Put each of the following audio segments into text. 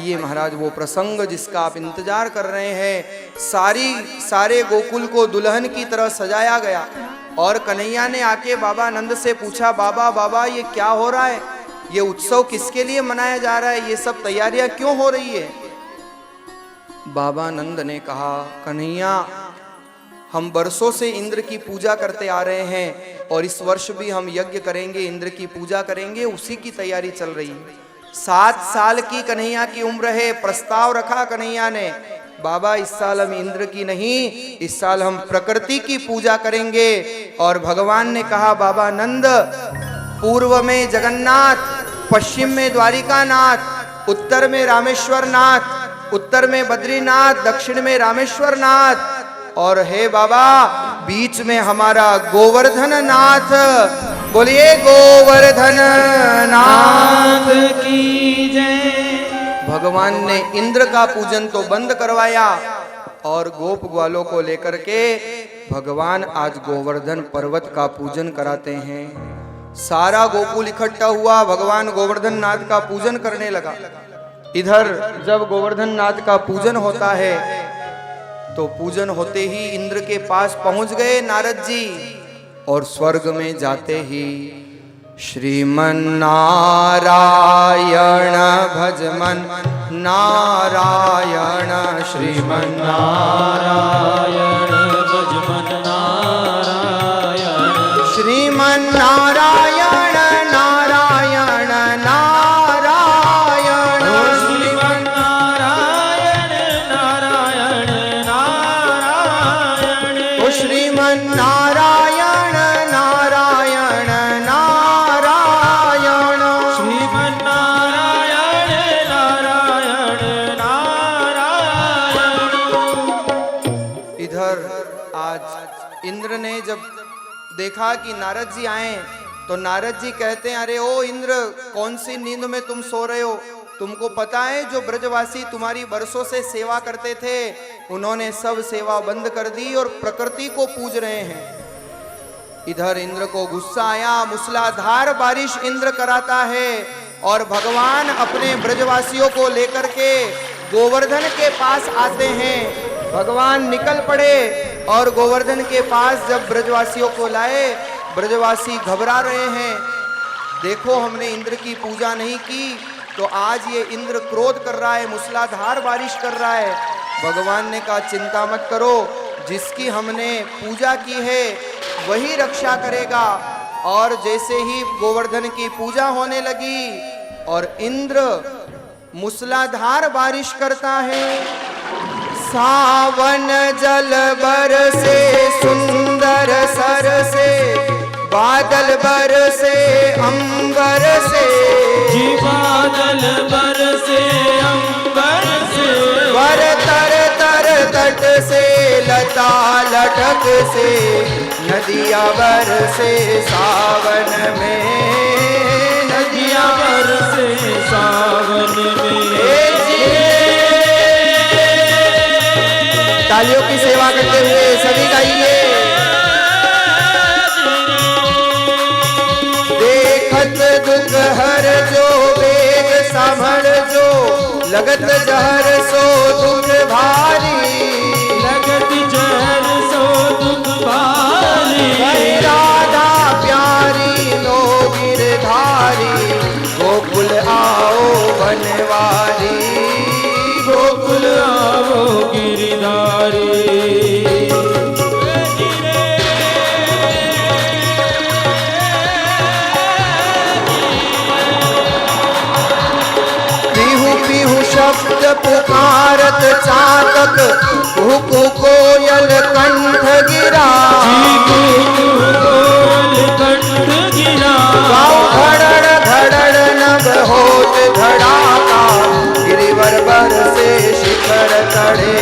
आइए महाराज, वो प्रसंग जिसका आप इंतजार कर रहे हैं, सारे गोकुल को दुल्हन की तरह सजाया गया। और कन्हैया ने आके बाबा नंद से पूछा, बाबा ये क्या हो रहा है, ये उत्सव किसके लिए मनाया जा रहा है, ये सब तैयारियां क्यों हो रही है। बाबा नंद ने कहा, कन्हैया हम वर्षों से इंद्र की पूजा करते आ रहे हैं और इस वर्ष भी हम यज्ञ करेंगे, इंद्र की पूजा करेंगे, उसी की तैयारी चल रही है। 7 साल की कन्हैया की उम्र है। प्रस्ताव रखा कन्हैया ने, बाबा इस साल हम इंद्र की नहीं, इस साल हम प्रकृति की पूजा करेंगे। और भगवान ने कहा, बाबा नंद, पूर्व में जगन्नाथ, पश्चिम में द्वारिका नाथ, उत्तर में रामेश्वर नाथ, उत्तर में बद्रीनाथ, दक्षिण में रामेश्वर नाथ, और हे बाबा बीच में हमारा गोवर्धन नाथ। बोलिए गोवर्धन नाथ की जय। भगवान ने इंद्र का पूजन तो बंद करवाया और गोप ग्वालों को लेकर के भगवान आज गोवर्धन पर्वत का पूजन कराते हैं। सारा गोकुल इकट्ठा हुआ, भगवान गोवर्धन नाथ का पूजन करने लगा। इधर जब गोवर्धन नाथ का पूजन होता है तो पूजन होते ही इंद्र के पास पहुंच गए नारद जी, और स्वर्ग में जाते ही श्रीमन नारायण भजमन नारायण, श्रीमन नारायण भजमन नारायण, श्रीमन नारायण नारायण नारायण, श्रीमन नारायण नारायण नारायण, श्रीमन नारायण नारायण नारायण, श्रीमन नारायण नारायण नारायण। इधर आज इंद्र ने जब देखा कि नारद जी आए तो नारद जी कहते हैं, अरे ओ इंद्र, कौन सी नींद में तुम सो रहे हो, तुमको पता है जो ब्रजवासी तुम्हारी वर्षों से सेवा करते थे उन्होंने सब सेवा बंद कर दी और प्रकृति को पूज रहे हैं। इधर इंद्र को गुस्सा आया, मूसलाधार बारिश इंद्र कराता है और भगवान अपने ब्रजवासियों को लेकर के गोवर्धन के पास आते हैं। भगवान निकल पड़े और गोवर्धन के पास जब ब्रजवासियों को लाए, ब्रजवासी घबरा रहे हैं, देखो हमने इंद्र की पूजा नहीं की तो आज ये इंद्र क्रोध कर रहा है, मूसलाधार बारिश कर रहा है। भगवान ने कहा, चिंता मत करो, जिसकी हमने पूजा की है वही रक्षा करेगा। और जैसे ही गोवर्धन की पूजा होने लगी और इंद्र मूसलाधार बारिश करता है, सावन जल बरसे सुंदर सर से, बादल बरसे अंबर से, जी बादल बरसे अंबर से, वर तर तर तट से लता लटक से, नदिया बरसे सावन में, नदिया बरसे सावन में। तालियों की सेवा करते हुए सभी गाइए। देखत दुख हर जो वेग संभल जो, लगत जहर सो दुख भारी, लगत जहर सो दुख भारी, राधा प्यारी लो गिरधारी, गोकुल आओ बनवारी, गोकुल आओ गिरधारी। पीहू पीहू शब्द पुकारत चातक, कुहू कोयल कंठ गिरा, कोयल कंठ गिरा, धड़ड़ धड़ड़ नभ होत धड़ाका, गिरिवर बर से शिखर तड़े,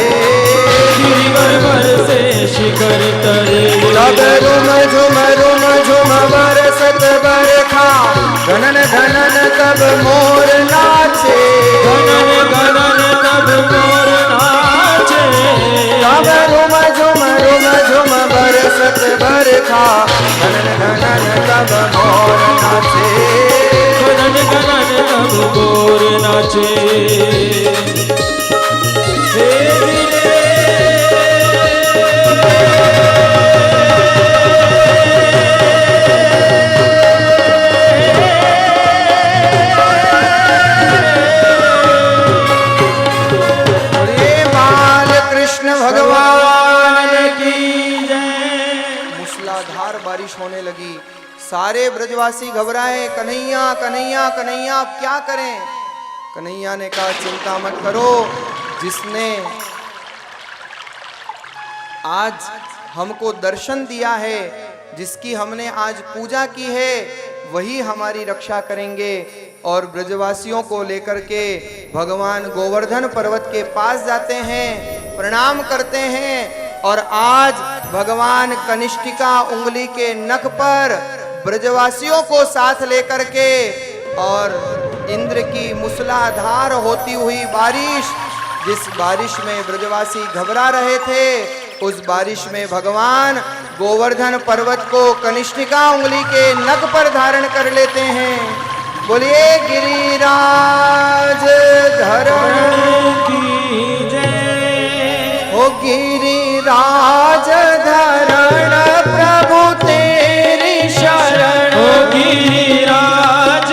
गिरिवर बर से शिखर तड़े, तब रुम झुम बरसत बरखा, घनन घनन तब मोर नाचे, गगन गगन तब मोर नाचे, तब रुम झुम बरसत बरखा, घनन घनन तब मोर नाचे, गगन गगन तब मोर नाचे। सारे ब्रजवासी घबराए, कन्हैया कन्हैया कन्हैया आप क्या करें। कन्हैया ने कहा चिंता मत करो, जिसने आज हमको दर्शन दिया है, जिसकी हमने आज पूजा की है, वही हमारी रक्षा करेंगे। और ब्रजवासियों को लेकर के भगवान गोवर्धन पर्वत के पास जाते हैं, प्रणाम करते हैं। और आज भगवान कनिष्ठिका उंगली के नख पर ब्रजवासियों को साथ लेकर के और इंद्र की मूसलाधार होती हुई बारिश, जिस बारिश में ब्रजवासी घबरा रहे थे, उस बारिश में भगवान गोवर्धन पर्वत को कनिष्ठिका उंगली के नख पर धारण कर लेते हैं। बोलिए गिरिराज धरण की जय। ओ गिरिराज धरण प्रभु तेरी शरण। ओ गिरिराज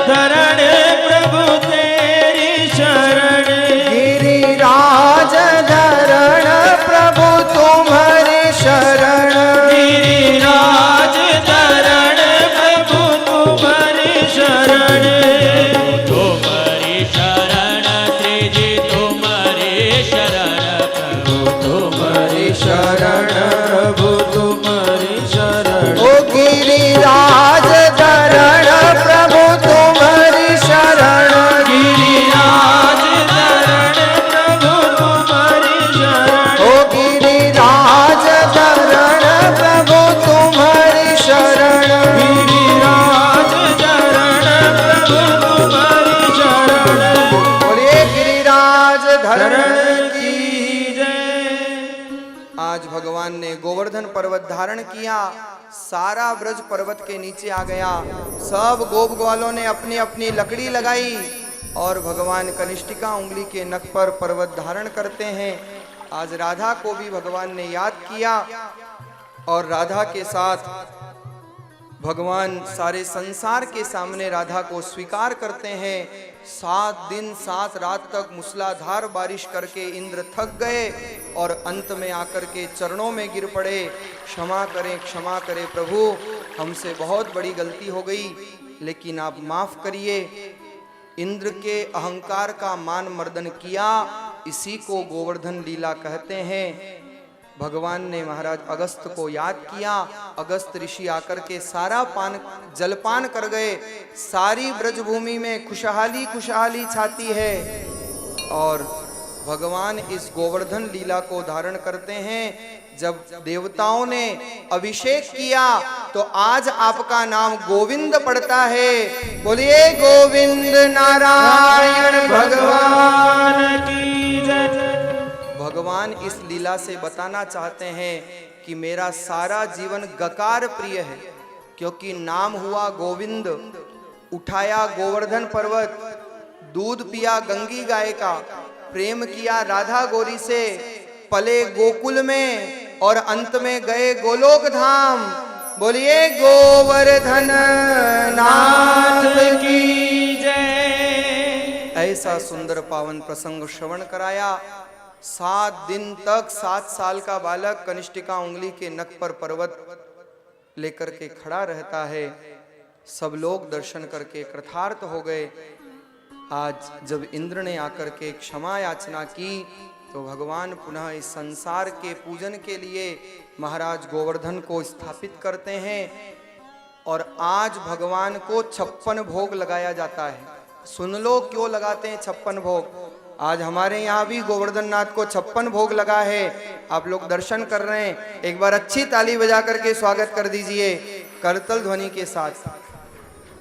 धरण प्रभु तेरी शरण। गिरिराज धरण प्रभु तुम्हारी शरण। गिरिराज धरण प्रभु तुम्हारी शरण। तुम्हारी शरण त्रिजी तुम्हारी शरण प्रभु तुम्हारी शरण प्रभु तुम्हारी शरण। ओ गिरिराज धरण प्रभु तुम्हारी शरण। गिरिराज धरण प्रभु तुम्हारी शरण। ओ गिरिराज धरण प्रभु तुम्हारी शरण। गिरिराज धरण प्रभु तुम्हारी शरण। बोलिए गिरिराज धरण धरण की। की जय। आज भगवान ने गोवर्धन पर्वत धारण किया, सारा ब्रज पर्वत के नीचे आ गया। सब गोप ग्वालों ने अपनी अपनी लकड़ी लगाई और भगवान कनिष्ठिका उंगली के नख पर पर्वत धारण करते हैं। आज राधा को भी भगवान ने याद किया और राधा के साथ भगवान सारे संसार के सामने राधा को स्वीकार करते हैं। 7 दिन 7 रात तक मूसलाधार बारिश करके इंद्र थक गए और अंत में आकर के चरणों में गिर पड़े। क्षमा करें प्रभु, हमसे बहुत बड़ी गलती हो गई, लेकिन आप माफ करिए। इंद्र के अहंकार का मान मर्दन किया, इसी को गोवर्धन लीला कहते हैं। भगवान ने महाराज अगस्त को याद किया। अगस्त ऋषि आकर के सारा जलपान कर गए। सारी ब्रजभूमि में खुशहाली खुशहाली छाती है और भगवान इस गोवर्धन लीला को धारण करते हैं। जब देवताओं ने अभिषेक किया तो आज आपका नाम गोविंद पड़ता है। बोलिए गोविंद नारायण भगवान की जय। भगवान इस लीला से बताना चाहते हैं कि मेरा सारा जीवन गकार प्रिय है, क्योंकि नाम हुआ गोविंद। उठाया गोवर्धन पर्वत, दूध पिया गंगी गाय का, प्रेम किया राधा गोरी से, पले गोकुल में और अंत में गए गोलोक धाम। बोलिए गोवर्धन नाथ की जय। ऐसा सुंदर पावन प्रसंग श्रवण कराया। 7 दिन तक 7 साल का बालक कनिष्ठिका उंगली के नख पर पर्वत लेकर के खड़ा रहता है। सब लोग दर्शन करके कृतार्थ हो गए। आज जब इंद्र ने आकर के क्षमा याचना की तो भगवान पुनः इस संसार के पूजन के लिए महाराज गोवर्धन को स्थापित करते हैं और आज भगवान को 56 भोग लगाया जाता है। सुन लो क्यों लगाते हैं 56 भोग। आज हमारे यहाँ भी गोवर्धन नाथ को 56 भोग लगा है। आप लोग दर्शन कर रहे हैं, एक बार अच्छी ताली बजा करके स्वागत कर दीजिए करतल ध्वनि के साथ।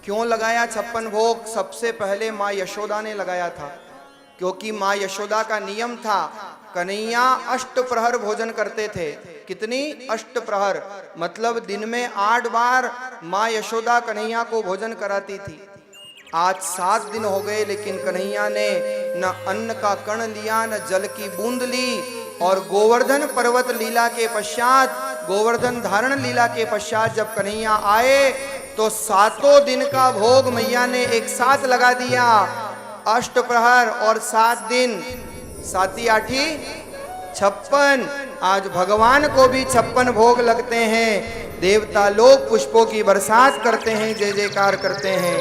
क्यों लगाया 56 भोग? सबसे पहले माँ यशोदा ने लगाया था, क्योंकि माँ यशोदा का नियम था कन्हैया अष्टप्रहर भोजन करते थे। कितनी? अष्टप्रहर, मतलब दिन में 8 बार माँ यशोदा कन्हैया को भोजन कराती थी। आज 7 दिन हो गए, लेकिन कन्हैया ने न अन्न का कण लिया, न जल की बूंद ली। और गोवर्धन पर्वत लीला के पश्चात, गोवर्धन धारण लीला के पश्चात जब कन्हैया आए तो 7 दिन का भोग मैया ने एक साथ लगा दिया। अष्टप्रहर और 7 दिन, 7 8 56। आज भगवान को भी 56 भोग लगते हैं। देवता लोग पुष्पों की बरसात करते हैं, जय जयकार करते हैं।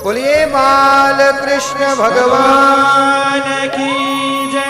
बोलिए बाल कृष्ण भगवान की जय।